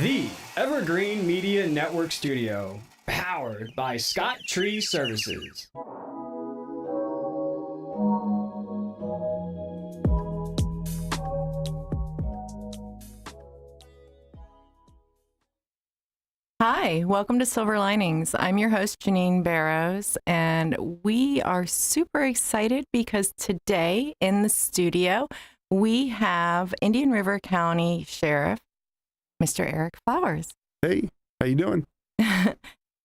The Evergreen Media Network Studio, powered by Scott Tree Services. Hi, welcome to Silver Linings. I'm your host, Janean Barrows, and we are super excited because today in the studio, we have Indian River County Sheriff, Mr. Eric Flowers. Hey, how you doing?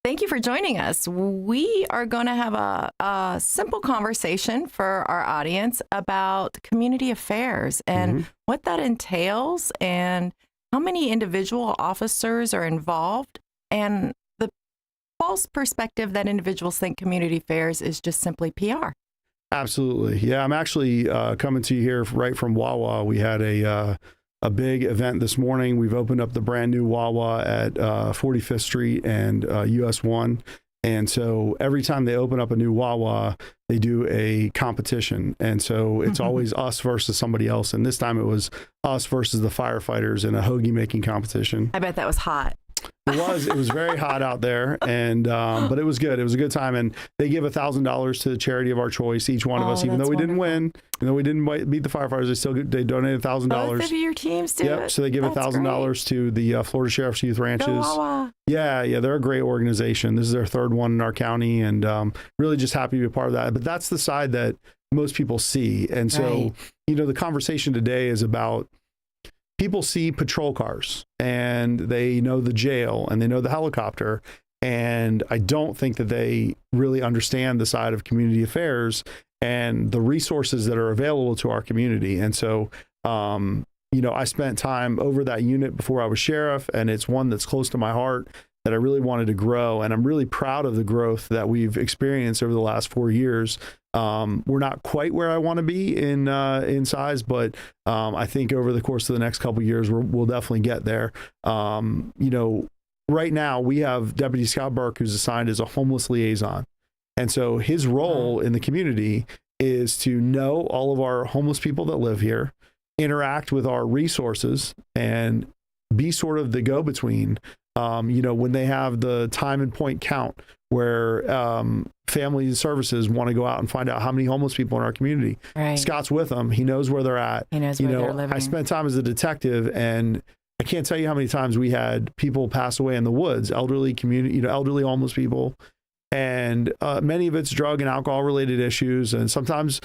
Thank you for joining us. We are going to have a simple conversation for our audience about community affairs and what that entails and how many individual officers are involved and the false perspective that individuals think community affairs is just simply PR. Absolutely. Yeah, I'm actually coming to you here right from Wawa. We had a big event this morning. We've opened up the brand new Wawa at 45th Street and US 1. And so every time they open up a new Wawa, they do a competition. And so it's always us versus somebody else. And this time it was us versus the firefighters in a hoagie making competition. I bet that was hot. It was very hot out there, and but it was good. It was a good time, and they give $1,000 to the charity of our choice, each one of us, even though we didn't win, even though we didn't beat the firefighters, they donated $1,000. Both of your teams do it. So they give $1,000 to the Florida Sheriff's Youth Ranches. Go Wawa. Yeah, they're a great organization. This is their third one in our county, and really just happy to be a part of that. But that's the side that most people see, and so the conversation today is about. People see patrol cars and they know the jail and they know the helicopter. And I don't think that they really understand the side of community affairs and the resources that are available to our community. And so, I spent time over that unit before I was sheriff, and it's one that's close to my heart that I really wanted to grow. And I'm really proud of the growth that we've experienced over the last 4 years. We're not quite where I want to be in size, but I think over the course of the next couple of years, we'll definitely get there. Right now we have Deputy Scott Burke, who's assigned as a homeless liaison. And so his role in the community is to know all of our homeless people that live here, interact with our resources, and be sort of the go-between. When they have the time and point count where family services want to go out and find out how many homeless people in our community. Right. Scott's with them. He knows where they're at. He knows where they're living. I spent time as a detective, and I can't tell you how many times we had people pass away in the woods, elderly homeless people. And many of it's drug and alcohol related issues. And sometimes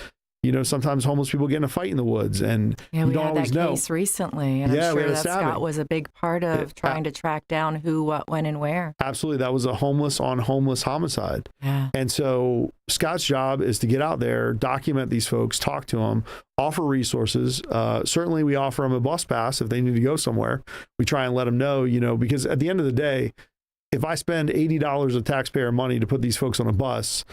homeless people get in a fight in the woods, and you don't always know. We had that case recently, and I'm sure that Scott was a big part of trying to track down who, what, when, and where. Absolutely. That was a homeless on homeless homicide. Yeah. And so Scott's job is to get out there, document these folks, talk to them, offer resources. Certainly we offer them a bus pass if they need to go somewhere. We try and let them know, because at the end of the day, if I spend $80 of taxpayer money to put these folks on a bus,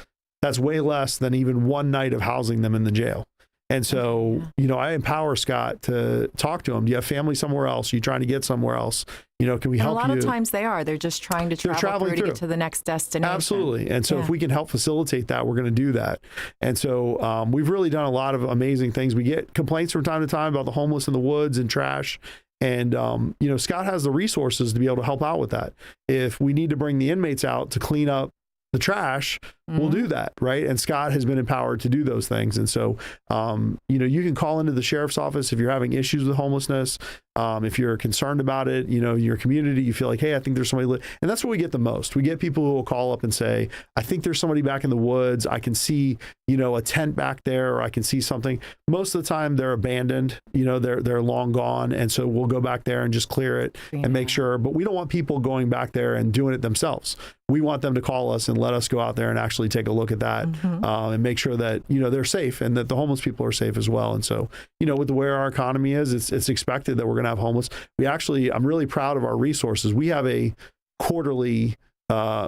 that's way less than even one night of housing them in the jail. And so, I empower Scott to talk to him. Do you have family somewhere else? Are you trying to get somewhere else? Can we help you? A lot of times they're just trying to travel through to get to the next destination. Absolutely. And so if we can help facilitate that, we're going to do that. And so we've really done a lot of amazing things. We get complaints from time to time about the homeless in the woods and trash. And, Scott has the resources to be able to help out with that. If we need to bring the inmates out to clean up the trash, we'll do that, right? And Scott has been empowered to do those things. And so, you can call into the sheriff's office if you're having issues with homelessness, if you're concerned about it, your community, you feel like, hey, I think there's somebody, and that's what we get the most. We get people who will call up and say, I think there's somebody back in the woods. I can see, a tent back there, or I can see something. Most of the time they're abandoned, they're long gone. And so we'll go back there and just clear it and make sure, but we don't want people going back there and doing it themselves. We want them to call us and let us go out there and actually take a look at that and make sure that, they're safe and that the homeless people are safe as well. And so, with the way our economy is, it's expected that we're going to have homeless. I'm really proud of our resources. We have a quarterly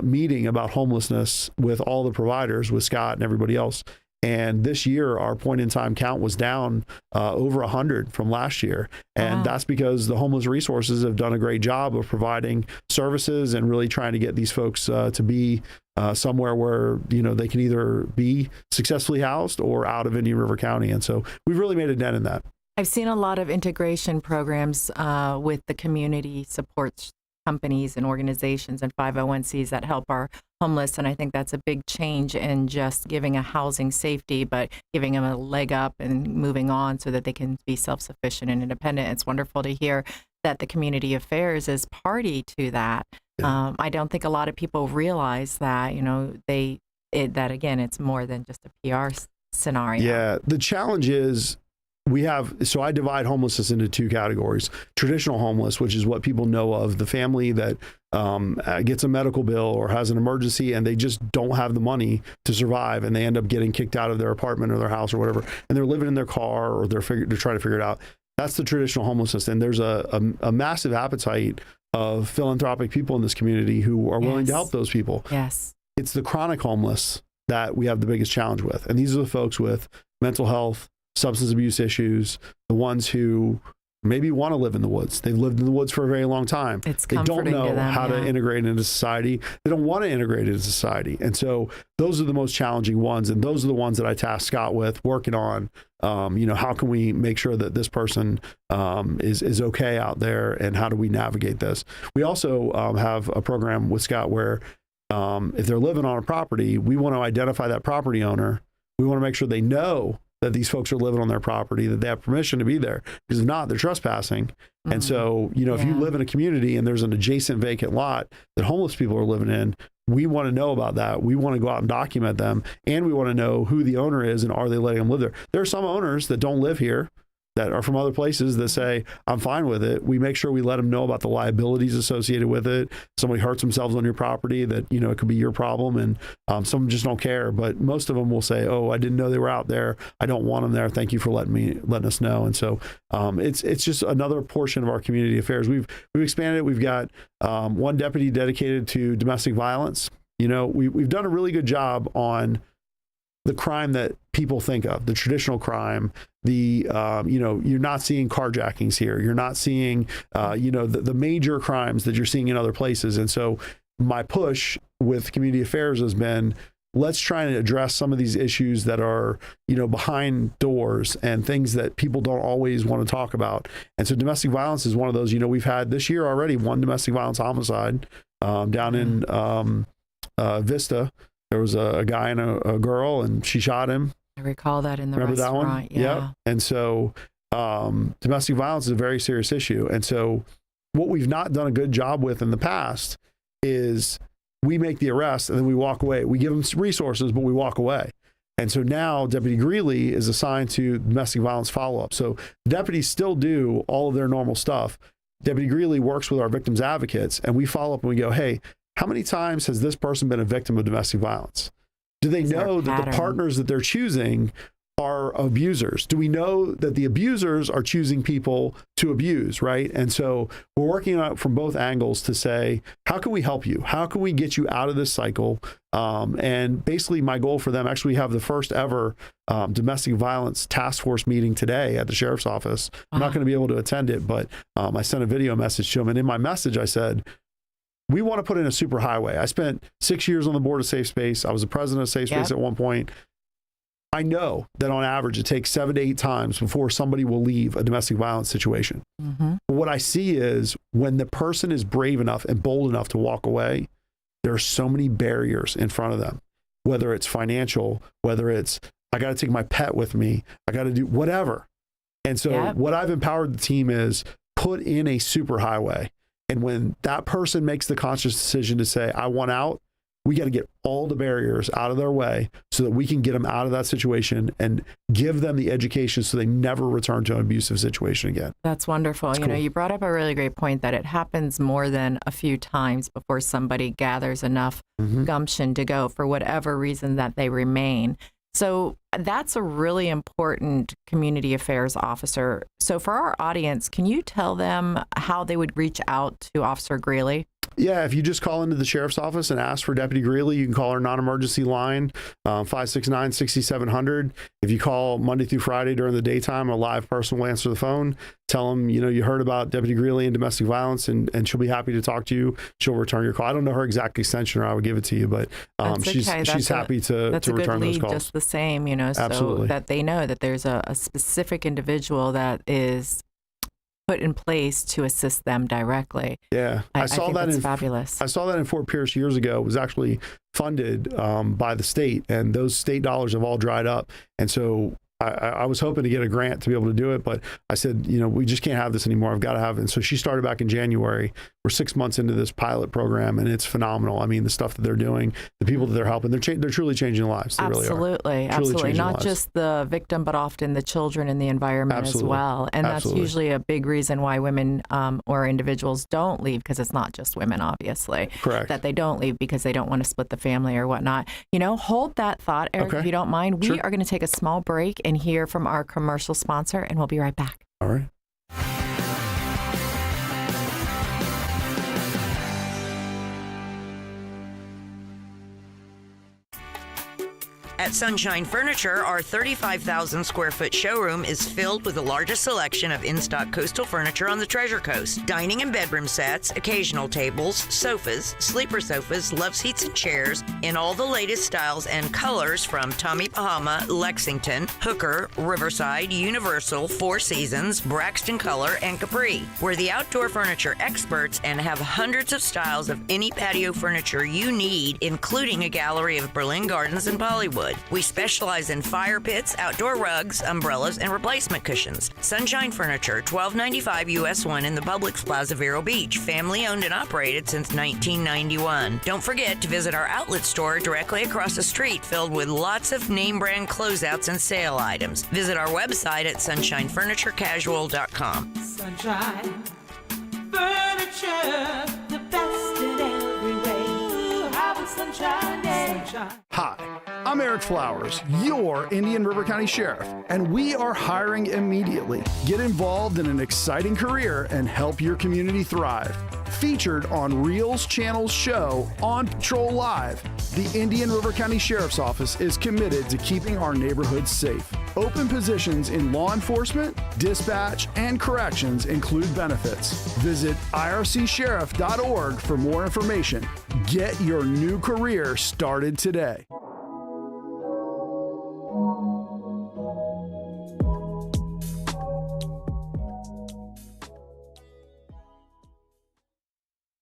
meeting about homelessness with all the providers, with Scott and everybody else. And this year, our point in time count was down over 100 from last year. And that's because the homeless resources have done a great job of providing services and really trying to get these folks to be somewhere where, they can either be successfully housed or out of Indian River County. And so we've really made a dent in that. I've seen a lot of integration programs with the community support companies and organizations and 501cs that help our homeless. And I think that's a big change in just giving a housing safety, but giving them a leg up and moving on so that they can be self-sufficient and independent. It's wonderful to hear that the community affairs is party to that. Yeah. I don't think a lot of people realize that, that again, it's more than just a PR scenario. Yeah. The challenge is so I divide homelessness into two categories. Traditional homeless, which is what people know of, the family that gets a medical bill or has an emergency and they just don't have the money to survive and they end up getting kicked out of their apartment or their house or whatever, and they're living in their car or they're trying to figure it out. That's the traditional homelessness. And there's a massive appetite of philanthropic people in this community who are willing to help those people. Yes. It's the chronic homeless that we have the biggest challenge with. And these are the folks with mental health, substance abuse issues, the ones who maybe want to live in the woods. They've lived in the woods for a very long time. They don't know how to integrate into society. They don't want to integrate into society. And so those are the most challenging ones. And those are the ones that I tasked Scott with working on. How can we make sure that this person is okay out there, and how do we navigate this? We also have a program with Scott where if they're living on a property, we want to identify that property owner. We want to make sure they know that these folks are living on their property, that they have permission to be there. Because if not, they're trespassing. Mm-hmm. And so, if you live in a community and there's an adjacent vacant lot that homeless people are living in, we want to know about that. We want to go out and document them. And we want to know who the owner is and are they letting them live there. There are some owners that don't live here, that are from other places, that say, I'm fine with it. We make sure we let them know about the liabilities associated with it. Somebody hurts themselves on your property, that, it could be your problem. And some just don't care. But most of them will say, oh, I didn't know they were out there. I don't want them there. Thank you for letting us know. And so it's just another portion of our community affairs. We've expanded. We've got one deputy dedicated to domestic violence. We've done a really good job on the crime that people think of, the traditional crime, you're not seeing carjackings here. You're not seeing, the major crimes that you're seeing in other places. And so my push with community affairs has been, let's try and address some of these issues that are, behind doors and things that people don't always want to talk about. And so domestic violence is one of those. We've had this year already one domestic violence homicide down in Vista. There was a guy and a girl, and she shot him. I recall that in the Remember restaurant. That one? Yeah. Yep. And so domestic violence is a very serious issue. And so what we've not done a good job with in the past is we make the arrest and then we walk away. We give them some resources, but we walk away. And so now Deputy Greeley is assigned to domestic violence follow-up. So deputies still do all of their normal stuff. Deputy Greeley works with our victims advocates, and we follow up and we go, hey, how many times has this person been a victim of domestic violence? Do they know that the partners that they're choosing are abusers? Do we know that the abusers are choosing people to abuse, right? And so we're working on it from both angles to say, how can we help you? How can we get you out of this cycle? And basically my goal for them, actually we have the first ever domestic violence task force meeting today at the sheriff's office. I'm not going to be able to attend it, but I sent a video message to them. And in my message, I said, we want to put in a super highway. I spent 6 years on the board of Safe Space. I was the president of Safe Space at one point. I know that on average, it takes 7 to 8 times before somebody will leave a domestic violence situation. Mm-hmm. But what I see is when the person is brave enough and bold enough to walk away, there are so many barriers in front of them, whether it's financial, whether it's, I got to take my pet with me, I got to do whatever. And so what I've empowered the team is put in a super highway. And when that person makes the conscious decision to say, I want out, we got to get all the barriers out of their way so that we can get them out of that situation and give them the education so they never return to an abusive situation again. That's wonderful. That's cool. You brought up a really great point that it happens more than a few times before somebody gathers enough gumption to go for whatever reason that they remain. So that's a really important community affairs officer. So for our audience, can you tell them how they would reach out to Officer Greeley? Yeah, if you just call into the sheriff's office and ask for Deputy Greeley, you can call our non-emergency line, 569-6700. If you call Monday through Friday during the daytime, a live person will answer the phone. Tell them, you heard about Deputy Greeley and domestic violence, and she'll be happy to talk to you. She'll return your call. I don't know her exact extension, or I would give it to you, but she's happy to return those calls. Just the same, Absolutely. So that they know that there's a specific individual that is put in place to assist them directly. Yeah, I think that's fabulous. I saw that in Fort Pierce years ago. It was actually funded by the state, and those state dollars have all dried up. And so I was hoping to get a grant to be able to do it, but I said, we just can't have this anymore. I've got to have it. And so she started back in January. We're 6 months into this pilot program, and it's phenomenal. I mean, the stuff that they're doing, the people that they're helping, they're truly changing lives. They Absolutely. Absolutely. Not just the victim, but often the children in the environment as well. And that's usually a big reason why women or individuals don't leave, because it's not just women, obviously. Correct. That they don't leave because they don't want to split the family or whatnot. Hold that thought, Eric, Okay. if you don't mind. Sure. We are going to take a small break and hear from our commercial sponsor, and we'll be right back. All right. At Sunshine Furniture, our 35,000 square foot showroom is filled with the largest selection of in-stock coastal furniture on the Treasure Coast. Dining and bedroom sets, occasional tables, sofas, sleeper sofas, love seats and chairs in all the latest styles and colors from Tommy Bahama, Lexington, Hooker, Riverside, Universal, Four Seasons, Braxton Color, and Capri. We're the outdoor furniture experts and have hundreds of styles of any patio furniture you need, including a gallery of Berlin Gardens and Bollywood. We specialize in fire pits, outdoor rugs, umbrellas, and replacement cushions. Sunshine Furniture, 1295 US 1 in the Publix Plaza, Vero Beach. Family owned and operated since 1991. Don't forget to visit our outlet store directly across the street, filled with lots of name brand closeouts and sale items. Visit our website at sunshinefurniturecasual.com. Sunshine Furniture, the best in every way. Ooh, having sunshine day. Sunshine. Hi, I'm Eric Flowers, your Indian River County Sheriff, and we are hiring immediately. Get involved in an exciting career and help your community thrive. Featured on Reels Channel's show On Patrol Live, the Indian River County Sheriff's Office is committed to keeping our neighborhoods safe. Open positions in law enforcement, dispatch, and corrections include benefits. Visit ircsheriff.org for more information. Get your new career started today.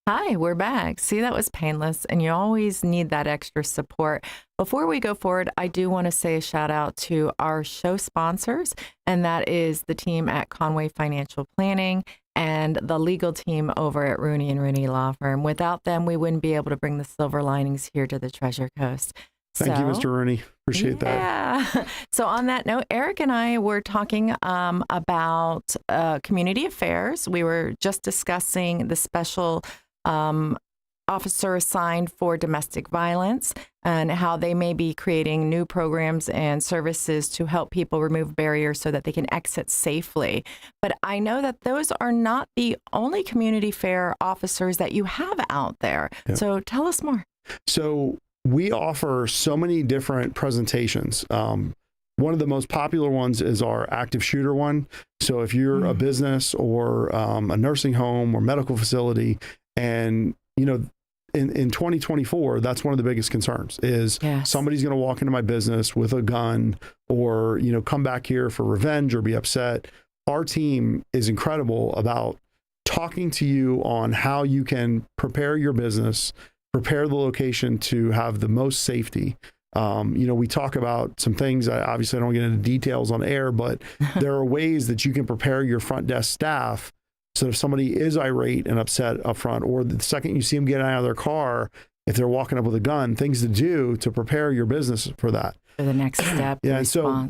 Hi, we're back. See, that was painless, and you always need that extra support. Before we go forward, I do want to say a shout out to our show sponsors, and that is the team at Conway Financial Planning and the legal team over at Rooney & Rooney Law Firm. Without them, we wouldn't be able to bring the silver linings here to the Treasure Coast. Thank you, Mr. Rooney. Appreciate that. Yeah. So on that note, Eric and I were talking about community affairs. We were just discussing the special officer assigned for domestic violence and how they may be creating new programs and services to help people remove barriers so that they can exit safely. But I know that those are not the only community affair officers that you have out there. Yep. So tell us more. So we offer so many different presentations. One of the most popular ones is our active shooter one. So if you're a business or a nursing home or medical facility, and in 2024, that's one of the biggest concerns is somebody's going to walk into my business with a gun or, come back here for revenge or be upset. Our team is incredible about talking to you on how you can prepare your business, prepare the location to have the most safety. We talk about some things. Obviously, I don't get into details on air, but there are ways that you can prepare your front desk staff so if somebody is irate and upset up front, or the second you see them get out of their car, if they're walking up with a gun, things to do to prepare your business for that. For the next step. Yeah, and so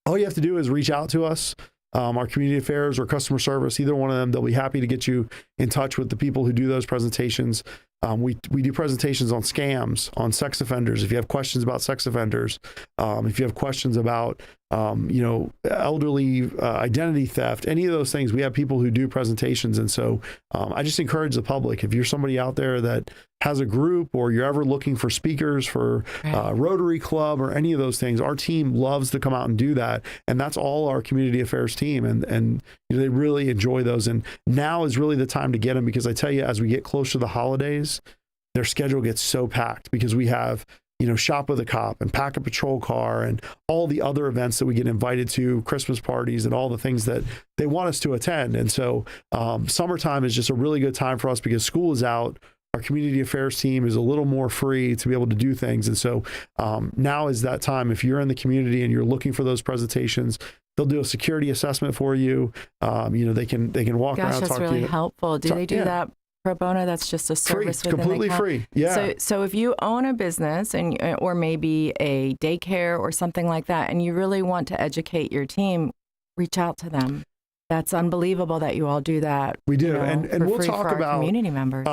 all you have to do is reach out to us, our community affairs or customer service, either one of them. They'll be happy to get you in touch with the people who do those presentations. We do presentations on scams, on sex offenders. If you have questions about sex offenders, if you have questions about elderly identity theft, any of those things. We have people who do presentations. And so I just encourage the public, if you're somebody out there that has a group or you're ever looking for speakers for Rotary Club or any of those things, our team loves to come out and do that. And that's all our community affairs team. And they really enjoy those. And now is really the time to get them, because I tell you, as we get closer to the holidays, their schedule gets so packed, because we have Shop with a Cop and Pack a Patrol Car and all the other events that we get invited to, Christmas parties and all the things that they want us to attend. And so summertime is just a really good time for us, because school is out. Our community affairs team is a little more free to be able to do things. And so now is that time. If you're in the community and you're looking for those presentations, they'll do a security assessment for you. They can walk around, that's talk really to you. helpful. Do they do that pro bono? That's just a service free, within completely the company? free. Yeah. So if you own a business or maybe a daycare or something like that, and you really want to educate your team, reach out to them. That's unbelievable that you all do that. We do, and we'll talk about community members.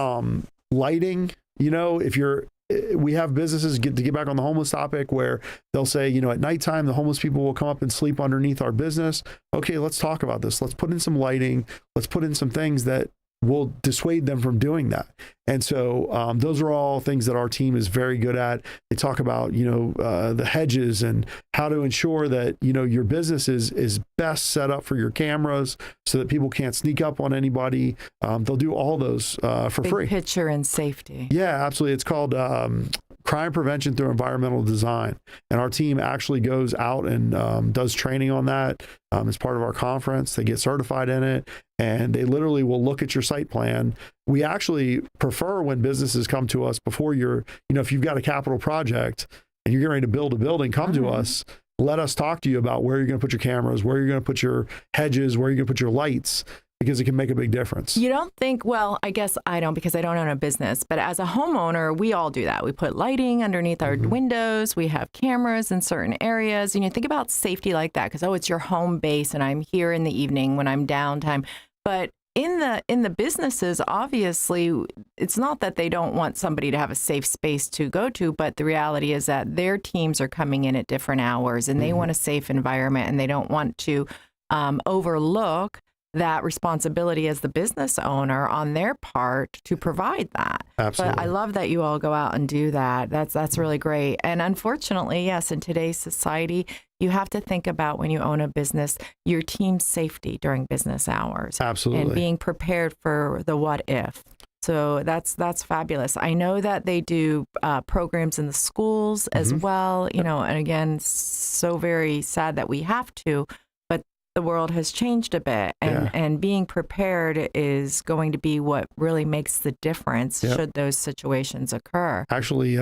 Lighting. We have businesses to get back on the homeless topic, where they'll say, at nighttime, the homeless people will come up and sleep underneath our business. Okay, let's talk about this. Let's put in some lighting. Let's put in some things that will dissuade them from doing that. And so those are all things that our team is very good at. They talk about, the hedges and how to ensure that, your business is best set up for your cameras so that people can't sneak up on anybody. They'll do all those for Big free. Picture and safety. Yeah, absolutely. It's called crime prevention through environmental design. And our team actually goes out and does training on that as part of our conference. They get certified in it, and they literally will look at your site plan. We actually prefer when businesses come to us before if you've got a capital project and you're getting ready to build a building, come to us, let us talk to you about where you're going to put your cameras, where you're going to put your hedges, where you're going to put your lights, because it can make a big difference. You don't think, well, I guess I don't, because I don't own a business, but as a homeowner, we all do that. We put lighting underneath our windows. We have cameras in certain areas. And you think about safety like that, because, it's your home base and I'm here in the evening when I'm downtime. But in the businesses, obviously, it's not that they don't want somebody to have a safe space to go to, but the reality is that their teams are coming in at different hours and they want a safe environment, and they don't want to overlook that responsibility as the business owner on their part to provide that. Absolutely. But I love that you all go out and do that. That's really great. And unfortunately, yes, in today's society, you have to think about, when you own a business, your team's safety during business hours. Absolutely. And being prepared for the what if. So that's fabulous. I know that they do programs in the schools as well, and again, so very sad that we have to, but the world has changed a bit, and being prepared is going to be what really makes the difference should those situations occur. Actually,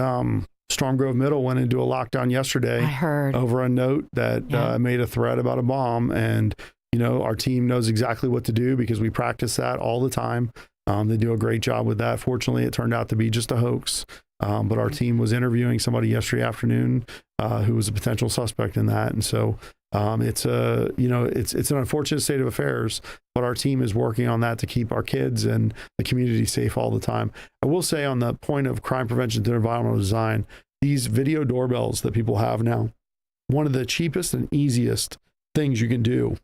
Storm Grove Middle went into a lockdown yesterday. I heard. Over a note that made a threat about a bomb. And, our team knows exactly what to do, because we practice that all the time. They do a great job with that. Fortunately, it turned out to be just a hoax. But our team was interviewing somebody yesterday afternoon who was a potential suspect in that. And so it's an unfortunate state of affairs, but our team is working on that to keep our kids and the community safe all the time. I will say, on the point of crime prevention through environmental design, these video doorbells that people have now, one of the cheapest and easiest things you can do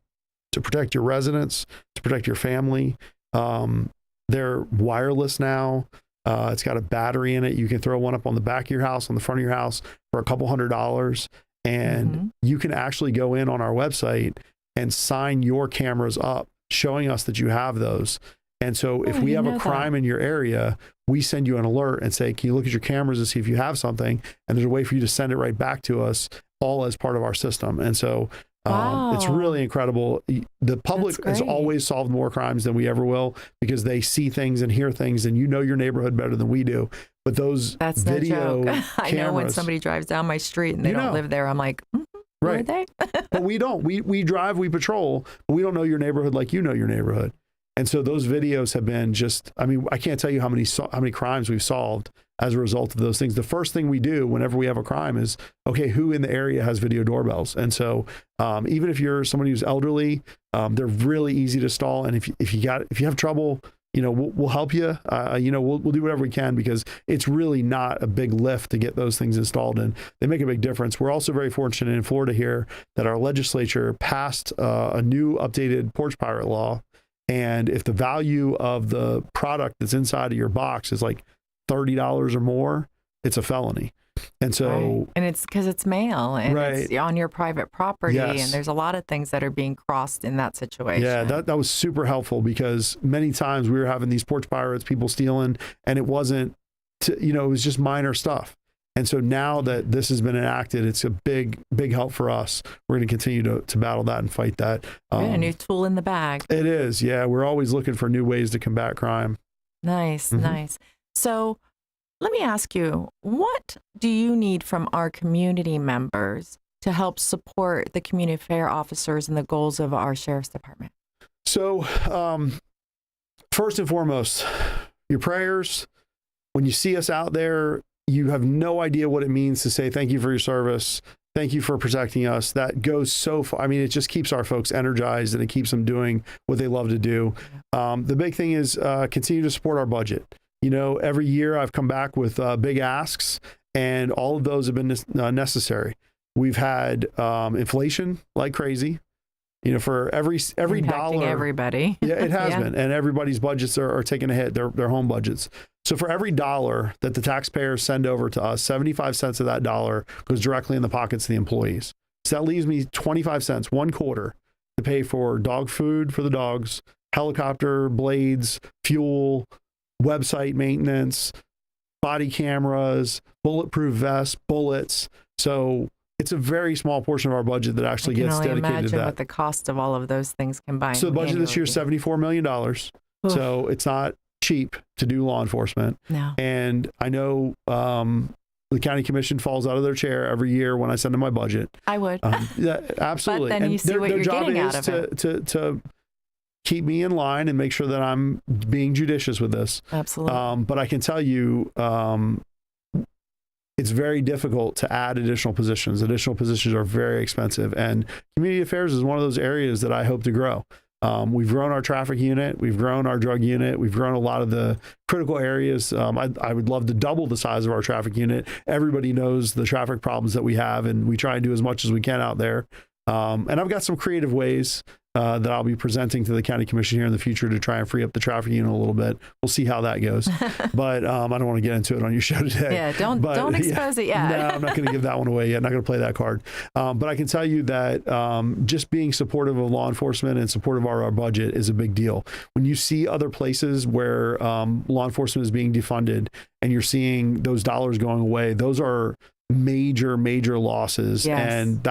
to protect your residents, to protect your family. They're wireless now. It's got a battery in it. You can throw one up on the back of your house, on the front of your house for $200. And you can actually go in on our website and sign your cameras up, showing us that you have those. And so if we have a crime in your area, we send you an alert and say, can you look at your cameras and see if you have something? And there's a way for you to send it right back to us, all as part of our system. And so it's really incredible. The public has always solved more crimes than we ever will, because they see things and hear things, and your neighborhood better than we do. But those video no joke. I know when cameras, somebody drives down my street and they don't live there, I'm like, right. Are they? But we don't. We drive, we patrol, but we don't know your neighborhood like you know your neighborhood. And so those videos have been I can't tell you how many crimes we've solved as a result of those things. The first thing we do whenever we have a crime is, okay, who in the area has video doorbells? And so even if you're somebody who's elderly, they're really easy to install. And if you have trouble we'll help you. We'll do whatever we can, because it's really not a big lift to get those things installed, and they make a big difference. We're also very fortunate in Florida here that our legislature passed a new updated porch pirate law. And if the value of the product that's inside of your box is like $30 or more, it's a felony. And so, right. And it's because it's mail and it's on your private property. Yes. And there's a lot of things that are being crossed in that situation. Yeah, that was super helpful, because many times we were having these porch pirates, people stealing, and it wasn't, it was just minor stuff. And so now that this has been enacted, it's a big, big help for us. We're going to continue to battle that and fight that. A new tool in the bag. It is. Yeah. We're always looking for new ways to combat crime. Nice, nice. So let me ask you, what do you need from our community members to help support the community affair officers and the goals of our sheriff's department? So first and foremost, your prayers. When you see us out there, you have no idea what it means to say thank you for your service. Thank you for protecting us. That goes so far. I mean, it just keeps our folks energized, and it keeps them doing what they love to do. The big thing is continue to support our budget. Every year I've come back with big asks, and all of those have been necessary. We've had inflation like crazy. For every Impacting dollar, everybody. Yeah, it has been, and everybody's budgets are taking a hit. Their home budgets. So for every dollar that the taxpayers send over to us, 75 cents of that dollar goes directly in the pockets of the employees. So that leaves me 25 cents, 1/4, to pay for dog food for the dogs, helicopter blades, fuel, website maintenance, body cameras, bulletproof vests, bullets. So it's a very small portion of our budget that actually gets dedicated to that. I can only imagine what the cost of all of those things combined. So the budget this year is $74 million. Oof. So it's not cheap to do law enforcement. No. And I know the county commission falls out of their chair every year when I send them my budget. I would. Yeah, absolutely. But then and you see what you're getting out of it. To keep me in line and make sure that I'm being judicious with this. Absolutely. But I can tell you, it's very difficult to add additional positions. Additional positions are very expensive, and community affairs is one of those areas that I hope to grow. We've grown our traffic unit, we've grown our drug unit, we've grown a lot of the critical areas. I would love to double the size of our traffic unit. Everybody knows the traffic problems that we have, and we try and do as much as we can out there. And I've got some creative ways that I'll be presenting to the county commission here in the future to try and free up the traffic unit a little bit. We'll see how that goes. But I don't want to get into it on your show today. Yeah, don't expose it yet. No, I'm not going to give that one away yet. I'm not going to play that card. But I can tell you that just being supportive of law enforcement and supportive of our budget is a big deal. When you see other places where law enforcement is being defunded and you're seeing those dollars going away, those are major, major losses. Yes. And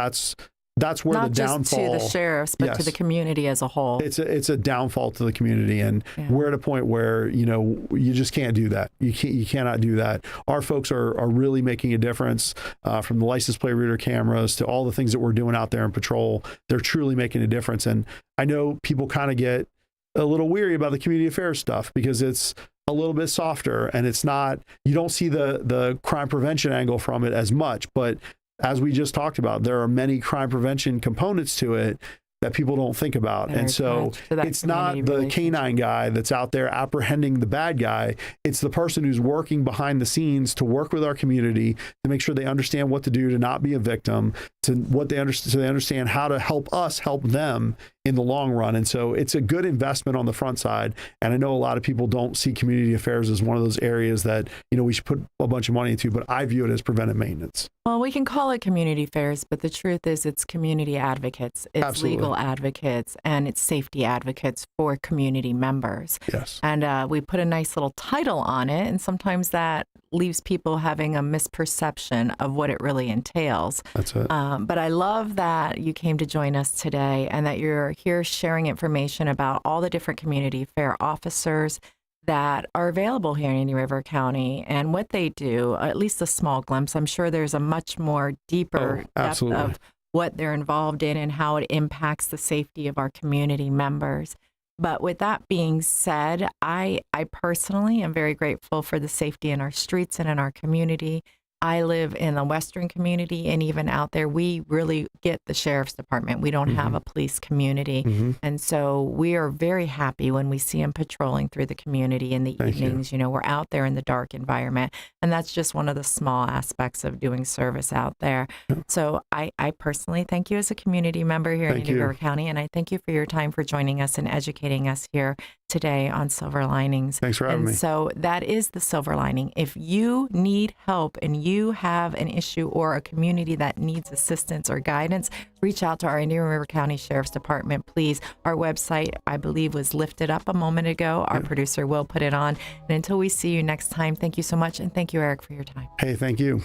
that's where not the downfall. Not just to the sheriffs, but to the community as a whole. It's a downfall to the community, and we're at a point where you just can't do that. You cannot do that. Our folks are really making a difference, from the license plate reader cameras to all the things that we're doing out there in patrol. They're truly making a difference, and I know people kind of get a little weary about the community affairs stuff because it's a little bit softer, and it's not. You don't see the crime prevention angle from it as much, but as we just talked about, there are many crime prevention components to it that people don't think about. And so it's not the canine guy that's out there apprehending the bad guy. It's the person who's working behind the scenes to work with our community to make sure they understand what to do to not be a victim, to what they understand, so they understand how to help us help them in the long run. And so it's a good investment on the front side. And I know a lot of people don't see community affairs as one of those areas that, we should put a bunch of money into, but I view it as preventive maintenance. Well, we can call it community affairs, but the truth is it's community advocates, it's Absolutely. Legal advocates, and it's safety advocates for community members. Yes. And we put a nice little title on it, and sometimes that leaves people having a misperception of what it really entails. That's it. But I love that you came to join us today and that you're here sharing information about all the different community affair officers that are available here in Indian River County and what they do, at least a small glimpse. I'm sure there's a much more deeper depth of what they're involved in and how it impacts the safety of our community members. But with that being said, I personally am very grateful for the safety in our streets and in our community. I live in the Western community, and even out there, we really get the sheriff's department. We don't have a police community. And so we are very happy when we see them patrolling through the community in the evenings. You know, we're out there in the dark environment. And that's just one of the small aspects of doing service out there. So I personally thank you as a community member here in Indian River County. And I thank you for your time for joining us and educating us here today on silver linings. Thanks for having me. So that is the silver lining. If you need help and you have an issue or a community that needs assistance or guidance, reach out to our Indian River County Sheriff's Department, please. Our website, I believe, was lifted up a moment ago. Our producer will put it on. And until we see you next time, thank you so much. And thank you, Eric, for your time. Hey, thank you.